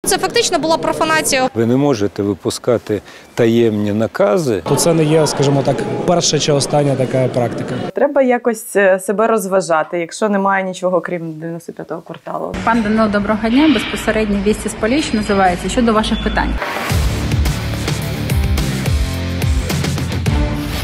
Це фактично була профанація. Ви не можете випускати таємні накази. То це не є, скажімо так, перша чи остання така практика. Треба якось себе розважати, якщо немає нічого, крім 95-го кварталу. Пан Данило, доброго дня. Безпосередньо «Вісті з Поліч» називається. Щодо ваших питань.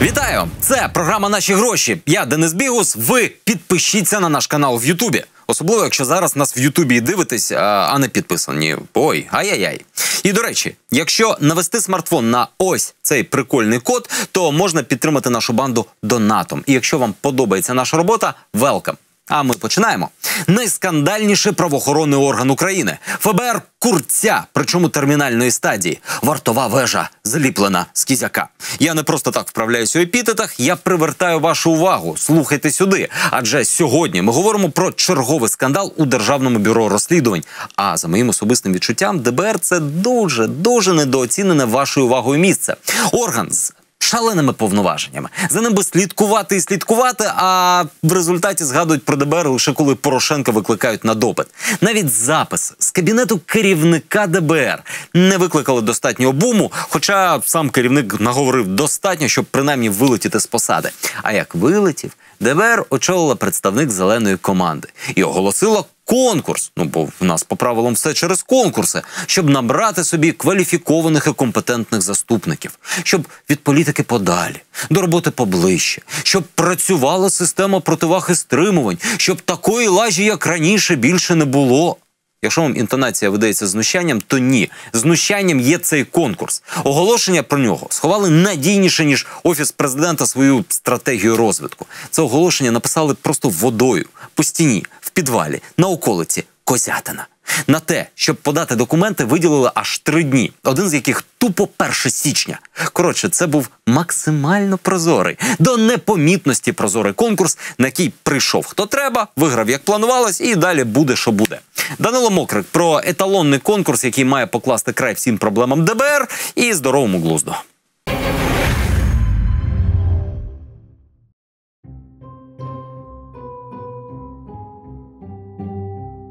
Вітаю! Це програма «Наші гроші». Я Денис Бігус. Ви підпишіться на наш канал в Ютубі. Особливо, якщо зараз нас в Ютубі дивитесь, а не підписані. Ой, ай-яй-яй. І, до речі, якщо навести смартфон на ось цей прикольний код, то можна підтримати нашу банду донатом. І якщо вам подобається наша робота, welcome. А ми починаємо. Найскандальніший правоохоронний орган України. ФБР курця, причому термінальної стадії. Вартова вежа, зліплена з кізяка. Я не просто так вправляюся у епітетах, я привертаю вашу увагу. Слухайте сюди. Адже сьогодні ми говоримо про черговий скандал у Державному бюро розслідувань. А за моїм особистим відчуттям, ДБР – це дуже недооцінене вашою увагою місце. Орган з шаленими повноваженнями. За ним би слідкувати і слідкувати, а в результаті згадують про ДБР лише коли Порошенка викликають на допит. Навіть запис з кабінету керівника ДБР не викликали достатнього буму, хоча сам керівник наговорив достатньо, щоб принаймні вилетіти з посади. А як вилетів, ДБР очолила представник зеленої команди і оголосила конкурс, бо в нас по правилам все через конкурси, щоб набрати собі кваліфікованих і компетентних заступників, щоб від політики подалі, до роботи поближче, щоб працювала система противаг і стримувань, щоб такої лажі, як раніше, більше не було. Якщо вам інтонація видається знущанням, то ні. Знущанням є цей конкурс. Оголошення про нього сховали надійніше, ніж Офіс президента свою стратегію розвитку. Це оголошення написали просто водою, по стіні, в підвалі, на околиці Козятина. На те, щоб подати документи, виділили аж 3 дні, один з яких тупо 1 січня. Коротше, це був максимально прозорий, до непомітності прозорий конкурс, на який прийшов хто треба, виграв як планувалось і далі буде, що буде. Данило Мокрик про еталонний конкурс, який має покласти край всім проблемам ДБР і здоровому глузду.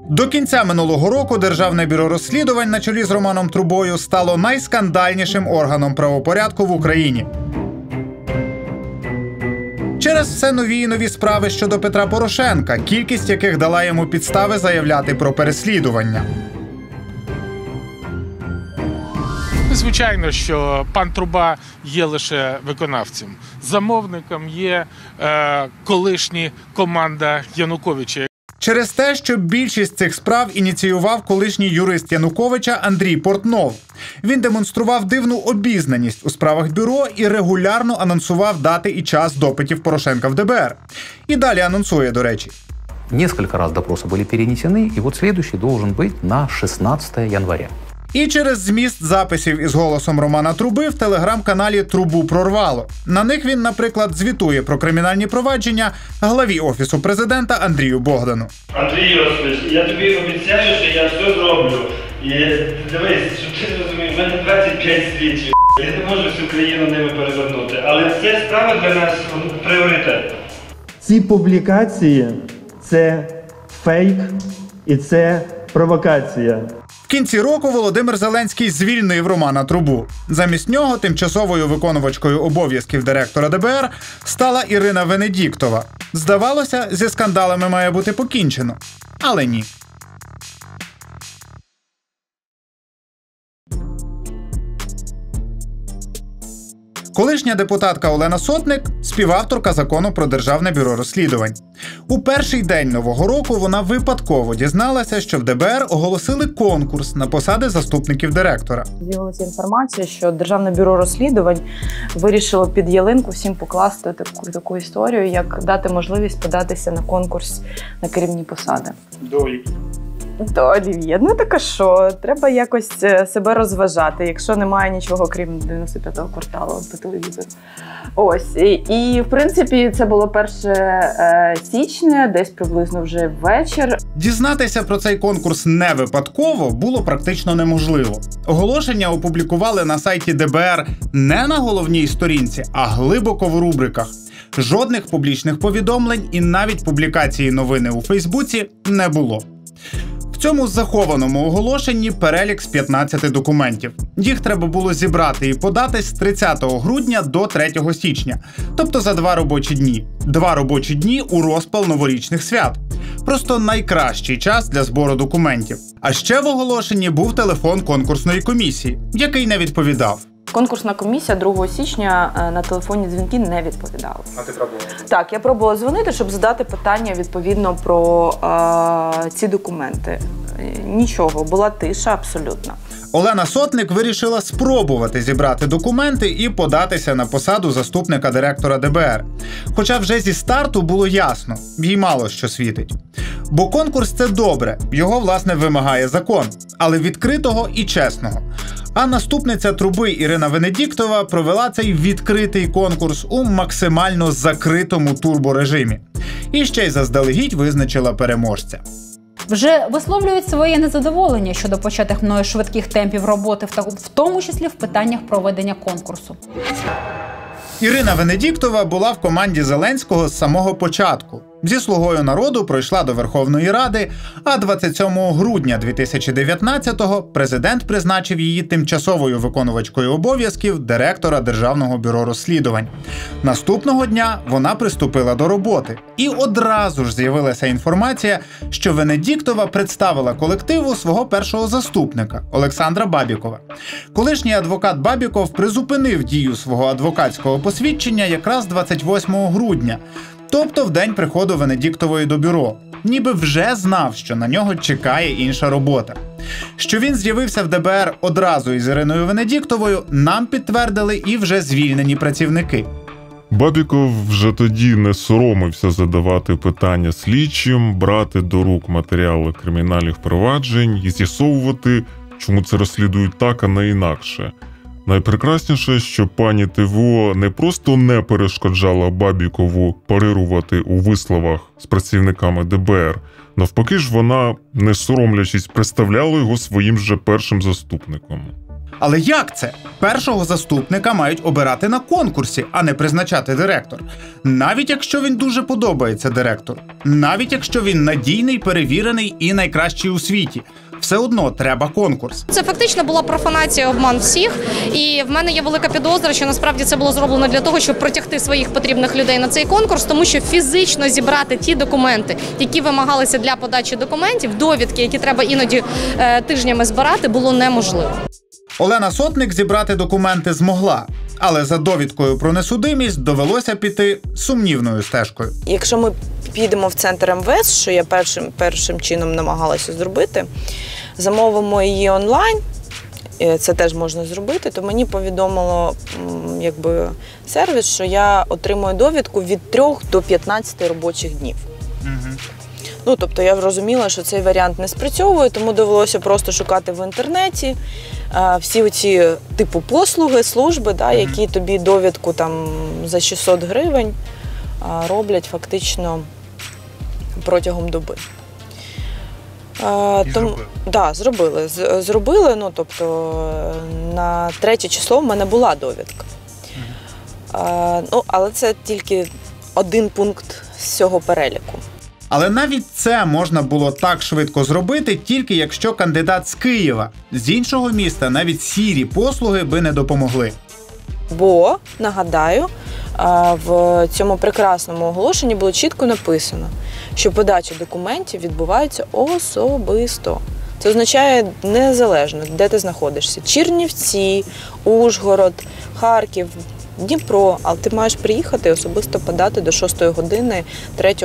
До кінця минулого року Державне бюро розслідувань на чолі з Романом Трубою стало найскандальнішим органом правопорядку в Україні. Через все нові і нові справи щодо Петра Порошенка, кількість яких дала йому підстави заявляти про переслідування. Звичайно, що пан Труба є лише виконавцем. Замовником є колишня команда Януковича. Через те, що більшість цих справ ініціював колишній юрист Януковича Андрій Портнов. Він демонстрував дивну обізнаність у справах бюро і регулярно анонсував дати і час допитів Порошенка в ДБР. І далі анонсує, до речі. Несколько раз допросы были перенесены, и вот следующий должен быть на 16 января. І через зміст записів із голосом Романа Труби в телеграм-каналі «Трубу прорвало». На них він, наприклад, звітує про кримінальні провадження главі Офісу президента Андрію Богдану. Андрій Йосифович, я тобі обіцяю, що я все зроблю. І дивись, щоб ти розумів, в мене 25 слідчів. Я не можу всю країну ними перевернути. Але це справа для нас пріоритет. Ці публікації – це фейк і це провокація. В кінці року Володимир Зеленський звільнив Романа Трубу. Замість нього тимчасовою виконувачкою обов'язків директора ДБР стала Ірина Венедіктова. Здавалося, зі скандалами має бути покінчено. Але ні. Колишня депутатка Олена Сотник – співавторка закону про Державне бюро розслідувань. У перший день Нового року вона випадково дізналася, що в ДБР оголосили конкурс на посади заступників директора. З'явилася інформація, що Державне бюро розслідувань вирішило під ялинку всім покласти таку історію, як дати можливість податися на конкурс на керівні посади. До Олів'є. Ну так а що? Треба якось себе розважати, якщо немає нічого, крім 95-го кварталу по телевізору. Ось. І в принципі, це було 1 січня, десь приблизно вже ввечір. Дізнатися про цей конкурс не випадково було практично неможливо. Оголошення опублікували на сайті ДБР не на головній сторінці, а глибоко в рубриках. Жодних публічних повідомлень і навіть публікації новини у Фейсбуці не було. В цьому захованому оголошенні перелік з 15 документів. Їх треба було зібрати і подати з 30 грудня до 3 січня, тобто за 2 робочі дні. 2 робочі дні у розпал новорічних свят. Просто найкращий час для збору документів. А ще в оголошенні був телефон конкурсної комісії, який не відповідав. Конкурсна комісія 2 січня на телефонні дзвінки не відповідала. А ти пробувала? Так, я пробувала дзвонити, щоб задати питання відповідно про ці документи. Нічого, була тиша абсолютно. Олена Сотник вирішила спробувати зібрати документи і податися на посаду заступника директора ДБР. Хоча вже зі старту було ясно, їй мало що світить. Бо конкурс – це добре, його, власне, вимагає закон, але відкритого і чесного. А наступниця Труби Ірина Венедіктова провела цей відкритий конкурс у максимально закритому турборежимі. І ще й заздалегідь визначила переможця. Вже висловлюють своє незадоволення щодо початих мною швидких темпів роботи, в тому числі в питаннях проведення конкурсу. Ірина Венедіктова була в команді Зеленського з самого початку. Зі «Слугою народу» пройшла до Верховної Ради, а 27 грудня 2019-го президент призначив її тимчасовою виконувачкою обов'язків директора Державного бюро розслідувань. Наступного дня вона приступила до роботи. І одразу ж з'явилася інформація, що Венедіктова представила колективу свого першого заступника – Олександра Бабікова. Колишній адвокат Бабіков призупинив дію свого адвокатського посвідчення якраз 28 грудня, тобто в день приходу Венедіктової до бюро. Ніби вже знав, що на нього чекає інша робота. Що він з'явився в ДБР одразу із Іриною Венедіктовою, нам підтвердили і вже звільнені працівники. Бабіков вже тоді не соромився задавати питання слідчим, брати до рук матеріали кримінальних проваджень і з'ясовувати, чому це розслідують так, а не інакше. Найпрекрасніше, що пані ТВО не просто не перешкоджала Бабікову парирувати у висловах з працівниками ДБР, навпаки ж вона, не соромлячись, представляла його своїм же першим заступником. Але як це? Першого заступника мають обирати на конкурсі, а не призначати директор. Навіть якщо він дуже подобається директору. Навіть якщо він надійний, перевірений і найкращий у світі. Все одно треба конкурс. Це фактично була профанація, обман всіх. І в мене є велика підозра, що насправді це було зроблено для того, щоб притягти своїх потрібних людей на цей конкурс, тому що фізично зібрати ті документи, які вимагалися для подачі документів, довідки, які треба іноді тижнями збирати, було неможливо. Олена Сотник зібрати документи змогла, але за довідкою про несудимість довелося піти сумнівною стежкою. Якщо ми підемо в центр МВС, що я першим чином намагалася зробити, замовимо її онлайн, це теж можна зробити, то мені повідомило сервіс, що я отримую довідку від 3 до 15 робочих днів. Тобто я розуміла, що цей варіант не спрацьовує, тому довелося просто шукати в інтернеті всі оці типу послуги, служби, які тобі довідку за 600 гривень роблять фактично протягом доби. Зробили, тобто на 3 число в мене була довідка. Але це тільки один пункт з цього переліку. Але навіть це можна було так швидко зробити, тільки якщо кандидат з Києва. З іншого міста навіть сірі послуги би не допомогли. Бо, нагадаю, в цьому прекрасному оголошенні було чітко написано, що подача документів відбувається особисто. Це означає незалежно, де ти знаходишся. Чернівці, Ужгород, Харків, Дніпро, але ти маєш приїхати і особисто подати до 6 години 3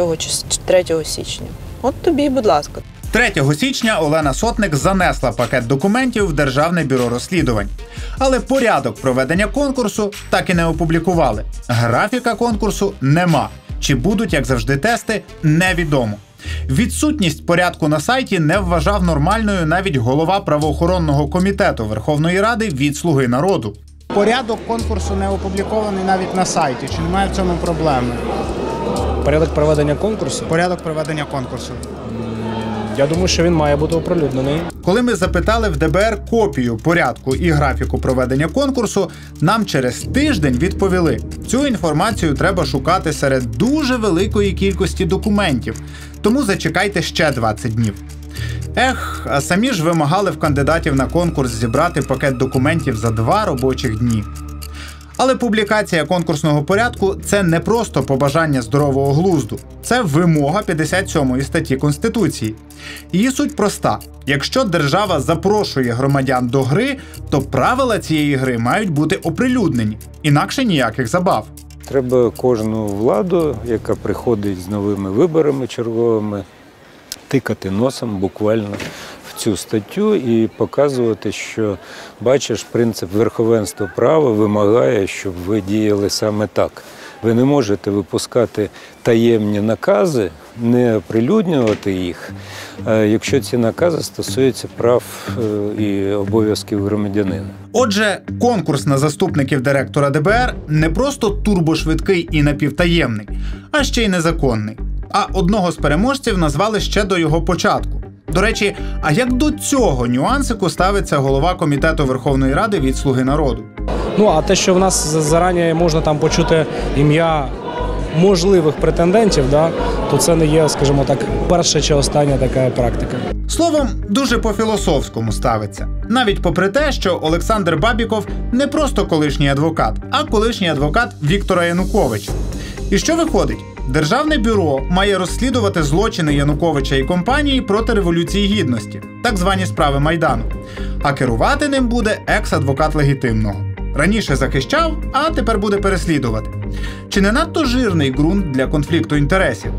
січня. От тобі, будь ласка. 3 січня Олена Сотник занесла пакет документів в Державне бюро розслідувань. Але порядок проведення конкурсу так і не опублікували. Графіка конкурсу нема. Чи будуть, як завжди, тести, невідомо. Відсутність порядку на сайті не вважав нормальною навіть голова правоохоронного комітету Верховної Ради від «Слуги народу». Порядок конкурсу не опублікований навіть на сайті. Чи немає в цьому проблеми? Порядок проведення конкурсу? Порядок проведення конкурсу. Я думаю, що він має бути оприлюднений. Коли ми запитали в ДБР копію порядку і графіку проведення конкурсу, нам через тиждень відповіли: цю інформацію треба шукати серед дуже великої кількості документів, тому зачекайте ще 20 днів. А самі ж вимагали в кандидатів на конкурс зібрати пакет документів за 2 робочих дні. Але публікація конкурсного порядку – це не просто побажання здорового глузду. Це вимога 57 статті Конституції. Її суть проста. Якщо держава запрошує громадян до гри, то правила цієї гри мають бути оприлюднені. Інакше ніяких забав. Треба кожну владу, яка приходить з новими виборами черговими, тикати носом буквально в цю статтю і показувати, що, бачиш, принцип верховенства права вимагає, щоб ви діяли саме так. Ви не можете випускати таємні накази, не оприлюднювати їх, якщо ці накази стосуються прав і обов'язків громадянина. Отже, конкурс на заступників директора ДБР не просто турбошвидкий і напівтаємний, а ще й незаконний. А одного з переможців назвали ще до його початку. До речі, а як до цього нюансику ставиться голова Комітету Верховної Ради від «Слуги народу»? А те, що в нас зарані можна там почути ім'я можливих претендентів, то це не є, скажімо так, перша чи остання така практика. Словом, дуже по-філософському ставиться. Навіть попри те, що Олександр Бабіков не просто колишній адвокат, а колишній адвокат Віктора Януковича. І що виходить? Державне бюро має розслідувати злочини Януковича і компанії проти Революції Гідності, так звані справи Майдану. А керувати ним буде екс-адвокат легітимного. Раніше захищав, а тепер буде переслідувати. Чи не надто жирний ґрунт для конфлікту інтересів?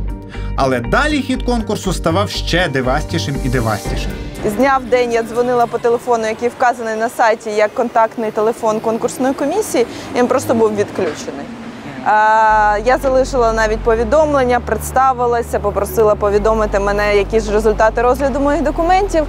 Але далі хід конкурсу ставав ще дивастішим і дивастішим. З дня в день я дзвонила по телефону, який вказаний на сайті як контактний телефон конкурсної комісії, і він просто був відключений. Я залишила навіть повідомлення, представилася, попросила повідомити мене, які ж результати розгляду моїх документів.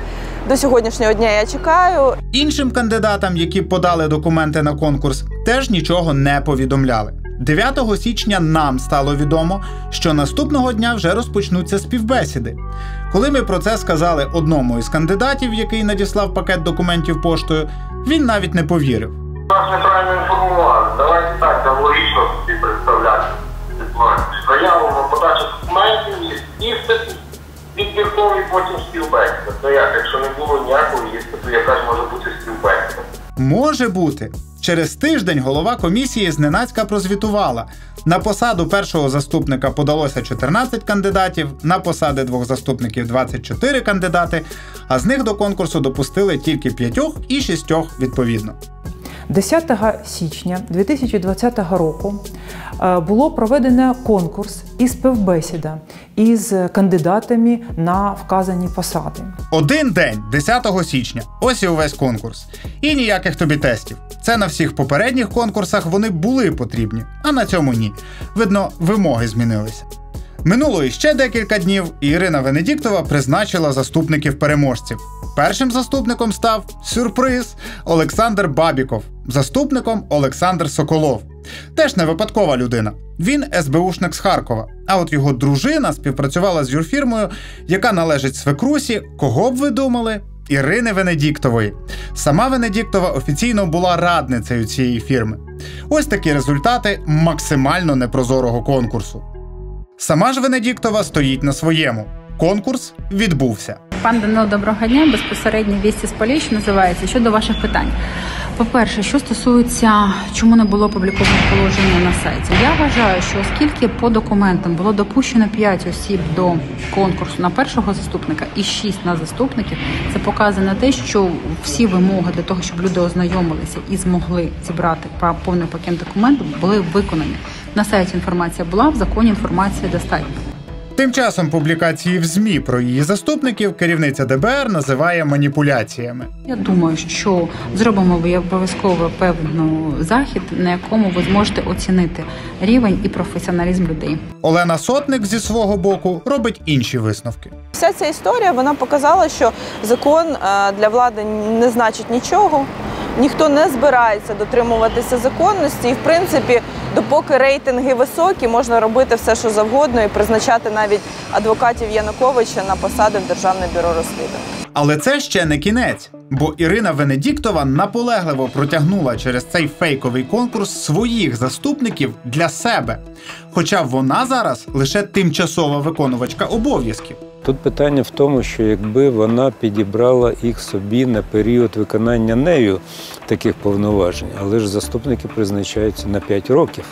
До сьогоднішнього дня я чекаю. Іншим кандидатам, які подали документи на конкурс, теж нічого не повідомляли. 9 січня нам стало відомо, що наступного дня вже розпочнуться співбесіди. Коли ми про це сказали одному із кандидатів, який надіслав пакет документів поштою, він навіть не повірив. Вас неправильно інформували. Давайте так, там логічно собі представляти. Заяву на подачу документів, іспит, відбірковий, потім співбесіда. То як, якщо не було ніякого іспиту, яка ж може бути співбесіда? Може бути. Через тиждень голова комісії зненацька прозвітувала. На посаду першого заступника подалося 14 кандидатів, на посади двох заступників 24 кандидати, а з них до конкурсу допустили тільки 5 і 6 відповідно. 10 січня 2020 року було проведено конкурс і співбесіда із кандидатами на вказані посади. Один день, 10 січня, ось і увесь конкурс. І ніяких тобі тестів. Це на всіх попередніх конкурсах вони були потрібні, а на цьому ні. Видно, вимоги змінилися. Минуло іще декілька днів, і Ірина Венедіктова призначила заступників-переможців. Першим заступником став, сюрприз, Олександр Бабіков, заступником Олександр Соколов. Теж не випадкова людина. Він СБУшник з Харкова, а от його дружина співпрацювала з юрфірмою, яка належить свекрусі, кого б ви думали? Ірини Венедіктової. Сама Венедіктова офіційно була радницею цієї фірми. Ось такі результати максимально непрозорого конкурсу. Сама ж Венедіктова стоїть на своєму. Конкурс відбувся. Пан Данило, доброго дня. Безпосередньо «Вісті з Поліч» називається. Щодо ваших питань. По-перше, що стосується, чому не було опубліковано положення на сайті. Я вважаю, що оскільки по документам було допущено 5 осіб до конкурсу на першого заступника і 6 на заступників, це показує на те, що всі вимоги для того, щоб люди ознайомилися і змогли зібрати повний пакет документів, були виконані. На сайті інформація була, в законі інформації достатньо. Тим часом публікації в ЗМІ про її заступників керівниця ДБР називає маніпуляціями. Я думаю, що зробимо обов'язково певний захід, на якому ви зможете оцінити рівень і професіоналізм людей. Олена Сотник зі свого боку робить інші висновки. Вся ця історія, вона показала, що закон для влади не значить нічого. Ніхто не збирається дотримуватися законності і, в принципі, допоки рейтинги високі, можна робити все, що завгодно і призначати навіть адвокатів Януковича на посади в Державне бюро розслідувань. Але це ще не кінець, бо Ірина Венедіктова наполегливо протягнула через цей фейковий конкурс своїх заступників для себе. Хоча вона зараз лише тимчасова виконувачка обов'язків. Тут питання в тому, що якби вона підібрала їх собі на період виконання нею таких повноважень, але ж заступники призначаються на 5 років.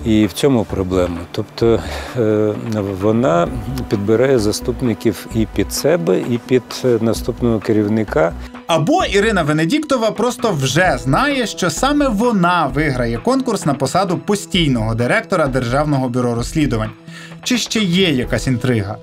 І в цьому проблема. Тобто вона підбирає заступників і під себе, і під наступного керівника. Або Ірина Венедіктова просто вже знає, що саме вона виграє конкурс на посаду постійного директора Державного бюро розслідувань. Чи ще є якась інтрига?